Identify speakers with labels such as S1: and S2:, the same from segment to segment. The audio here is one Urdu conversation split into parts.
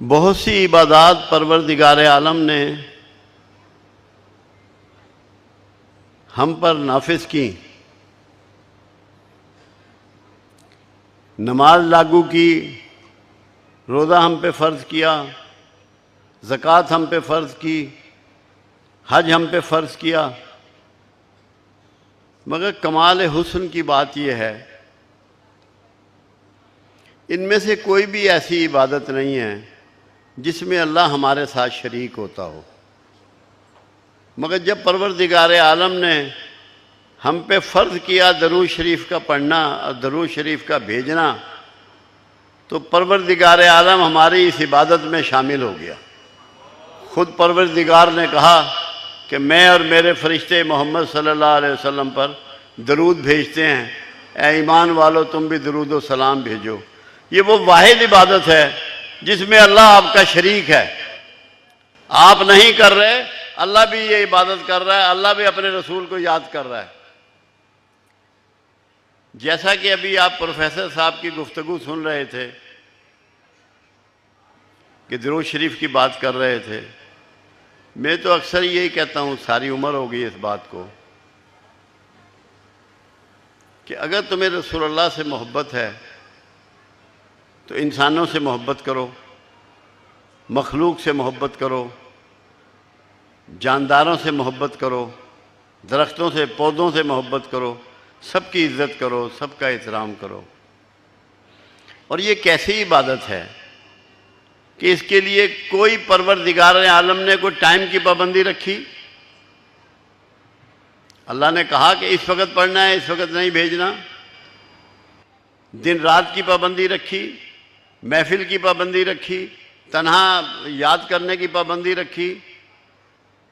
S1: بہت سی عبادات پروردگار عالم نے ہم پر نافذ کی. نماز لاگو کی، روزہ ہم پہ فرض کیا، زکوٰۃ ہم پہ فرض کی، حج ہم پہ فرض کیا. مگر کمال حسن کی بات یہ ہے، ان میں سے کوئی بھی ایسی عبادت نہیں ہے جس میں اللہ ہمارے ساتھ شریک ہوتا ہو. مگر جب پروردگار عالم نے ہم پہ فرض کیا درود شریف کا پڑھنا اور درود شریف کا بھیجنا، تو پروردگار عالم ہماری اس عبادت میں شامل ہو گیا. خود پروردگار نے کہا کہ میں اور میرے فرشتے محمد صلی اللہ علیہ وسلم پر درود بھیجتے ہیں، اے ایمان والو تم بھی درود و سلام بھیجو. یہ وہ واحد عبادت ہے جس میں اللہ آپ کا شریک ہے. آپ نہیں کر رہے، اللہ بھی یہ عبادت کر رہا ہے، اللہ بھی اپنے رسول کو یاد کر رہا ہے. جیسا کہ ابھی آپ پروفیسر صاحب کی گفتگو سن رہے تھے کہ درود شریف کی بات کر رہے تھے، میں تو اکثر یہی کہتا ہوں، ساری عمر ہو گئی اس بات کو، کہ اگر تمہیں رسول اللہ سے محبت ہے تو انسانوں سے محبت کرو، مخلوق سے محبت کرو، جانداروں سے محبت کرو، درختوں سے پودوں سے محبت کرو، سب کی عزت کرو، سب کا احترام کرو. اور یہ کیسی عبادت ہے کہ اس کے لیے کوئی پروردگار عالم نے کوئی ٹائم کی پابندی رکھی؟ اللہ نے کہا کہ اس وقت پڑھنا ہے، اس وقت نہیں بھیجنا. دن رات کی پابندی رکھی، محفل کی پابندی رکھی، تنہا یاد کرنے کی پابندی رکھی،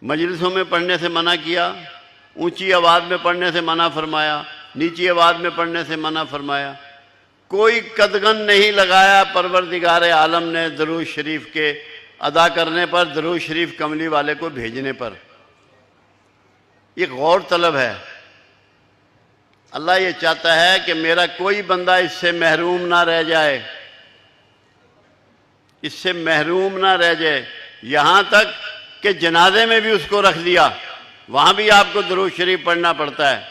S1: مجلسوں میں پڑھنے سے منع کیا، اونچی آواز میں پڑھنے سے منع فرمایا، نیچی آواز میں پڑھنے سے منع فرمایا. کوئی قدغن نہیں لگایا پروردگار عالم نے درود شریف کے ادا کرنے پر، درود شریف کملی والے کو بھیجنے پر. یہ غور طلب ہے. اللہ یہ چاہتا ہے کہ میرا کوئی بندہ اس سے محروم نہ رہ جائے، اس سے محروم نہ رہ جائے. یہاں تک کہ جنازے میں بھی اس کو رکھ دیا، وہاں بھی آپ کو درود شریف پڑھنا پڑتا ہے،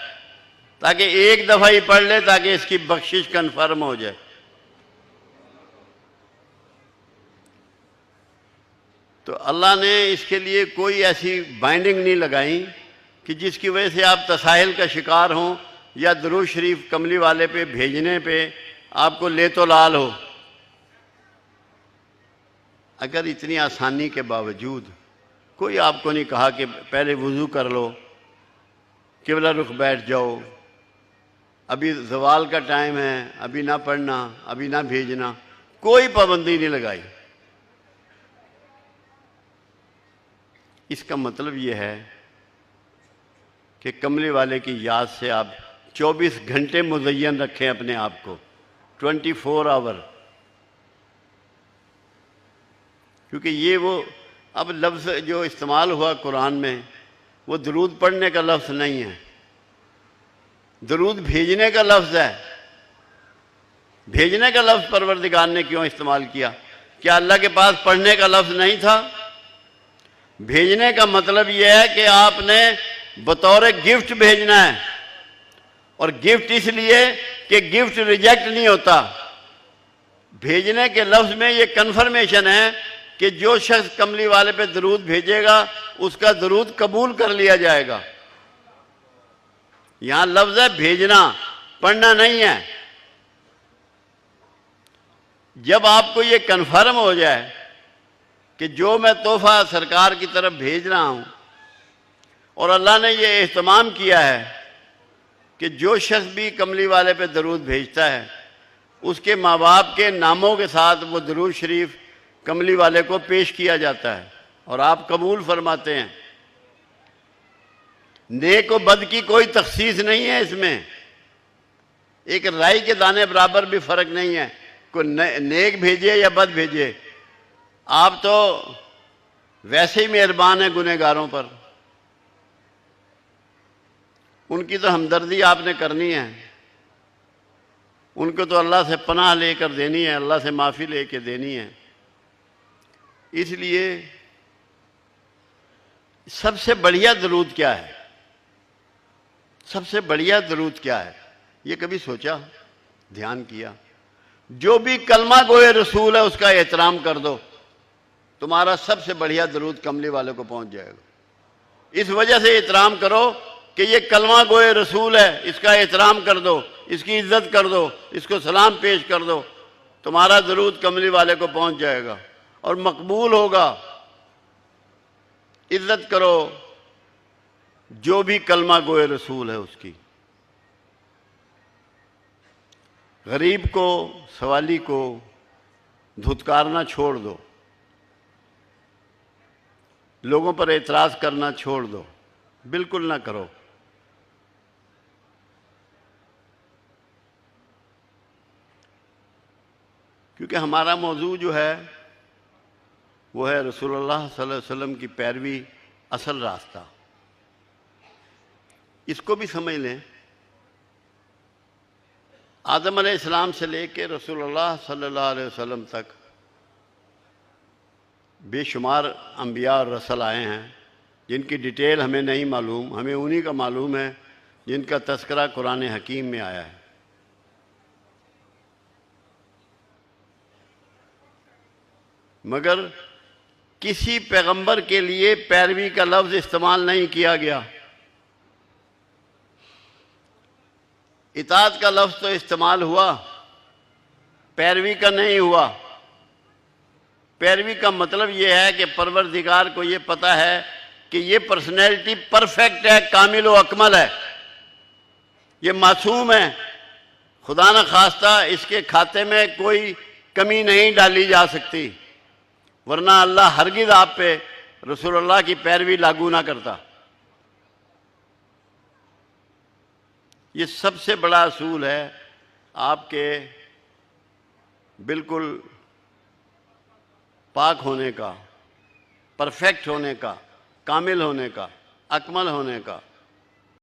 S1: تاکہ ایک دفعہ ہی پڑھ لے، تاکہ اس کی بخشش کنفرم ہو جائے. تو اللہ نے اس کے لیے کوئی ایسی بائنڈنگ نہیں لگائی کہ جس کی وجہ سے آپ تساہل کا شکار ہوں یا درود شریف کملی والے پہ بھیجنے پہ آپ کو لے تو لال ہو. اگر اتنی آسانی کے باوجود کوئی آپ کو نہیں کہا کہ پہلے وضو کر لو، قبلہ رخ بیٹھ جاؤ، ابھی زوال کا ٹائم ہے، ابھی نہ پڑھنا، ابھی نہ بھیجنا، کوئی پابندی نہیں لگائی. اس کا مطلب یہ ہے کہ کملی والے کی یاد سے آپ 24 گھنٹے مزین رکھیں اپنے آپ کو، 24 آور. کیونکہ یہ وہ اب لفظ جو استعمال ہوا قرآن میں، وہ درود پڑھنے کا لفظ نہیں ہے، درود بھیجنے کا لفظ ہے. بھیجنے کا لفظ پروردگار نے کیوں استعمال کیا؟ کیا اللہ کے پاس پڑھنے کا لفظ نہیں تھا؟ بھیجنے کا مطلب یہ ہے کہ آپ نے بطور گفٹ بھیجنا ہے، اور گفٹ اس لیے کہ گفٹ ریجیکٹ نہیں ہوتا. بھیجنے کے لفظ میں یہ کنفرمیشن ہے کہ جو شخص کملی والے پہ درود بھیجے گا اس کا درود قبول کر لیا جائے گا. یہاں لفظ ہے بھیجنا، پڑھنا نہیں ہے. جب آپ کو یہ کنفرم ہو جائے کہ جو میں تحفہ سرکار کی طرف بھیج رہا ہوں، اور اللہ نے یہ اہتمام کیا ہے کہ جو شخص بھی کملی والے پہ درود بھیجتا ہے اس کے ماں باپ کے ناموں کے ساتھ وہ درود شریف کملی والے کو پیش کیا جاتا ہے اور آپ قبول فرماتے ہیں. نیک و بد کی کوئی تخصیص نہیں ہے، اس میں ایک رائی کے دانے برابر بھی فرق نہیں ہے، کوئی نیک بھیجے یا بد بھیجے. آپ تو ویسے ہی مہربان ہیں گنہگاروں پر، ان کی تو ہمدردی آپ نے کرنی ہے، ان کو تو اللہ سے پناہ لے کر دینی ہے، اللہ سے معافی لے کے دینی ہے. اس لیے سب سے بڑھیا درود کیا ہے؟ سب سے بڑھیا درود کیا ہے؟ یہ کبھی سوچا، دھیان کیا؟ جو بھی کلمہ گوئے رسول ہے اس کا احترام کر دو، تمہارا سب سے بڑھیا درود کملی والے کو پہنچ جائے گا۔ اس وجہ سے احترام کرو کہ یہ کلمہ گوئے رسول ہے، اس کا احترام کر دو، اس کی عزت کر دو، اس کو سلام پیش کر دو، تمہارا درود کملی والے کو پہنچ جائے گا اور مقبول ہوگا۔ عزت کرو جو بھی کلمہ گوئے رسول ہے اس کی۔ غریب کو، سوالی کو دھتکارنا چھوڑ دو، لوگوں پر اعتراض کرنا چھوڑ دو، بالکل نہ کرو۔ کیونکہ ہمارا موضوع جو ہے وہ ہے رسول اللہ صلی اللہ علیہ وسلم کی پیروی، اصل راستہ۔ اس کو بھی سمجھ لیں، آدم علیہ السلام سے لے کے رسول اللہ صلی اللہ علیہ وسلم تک بے شمار انبیاء اور رسول آئے ہیں جن کی ڈیٹیل ہمیں نہیں معلوم، ہمیں انہی کا معلوم ہے جن کا تذکرہ قرآن حکیم میں آیا ہے۔ مگر کسی پیغمبر کے لیے پیروی کا لفظ استعمال نہیں کیا گیا۔ اطاعت کا لفظ تو استعمال ہوا، پیروی کا نہیں ہوا۔ پیروی کا مطلب یہ ہے کہ پروردگار کو یہ پتہ ہے کہ یہ پرسنالٹی پرفیکٹ ہے، کامل و اکمل ہے، یہ معصوم ہے، خدا نہ خواستہ اس کے کھاتے میں کوئی کمی نہیں ڈالی جا سکتی، ورنہ اللہ ہرگز آپ پہ رسول اللہ کی پیروی لاگو نہ کرتا۔ یہ سب سے بڑا اصول ہے آپ کے بالکل پاک ہونے کا، پرفیکٹ ہونے کا، کامل ہونے کا، اکمل ہونے کا۔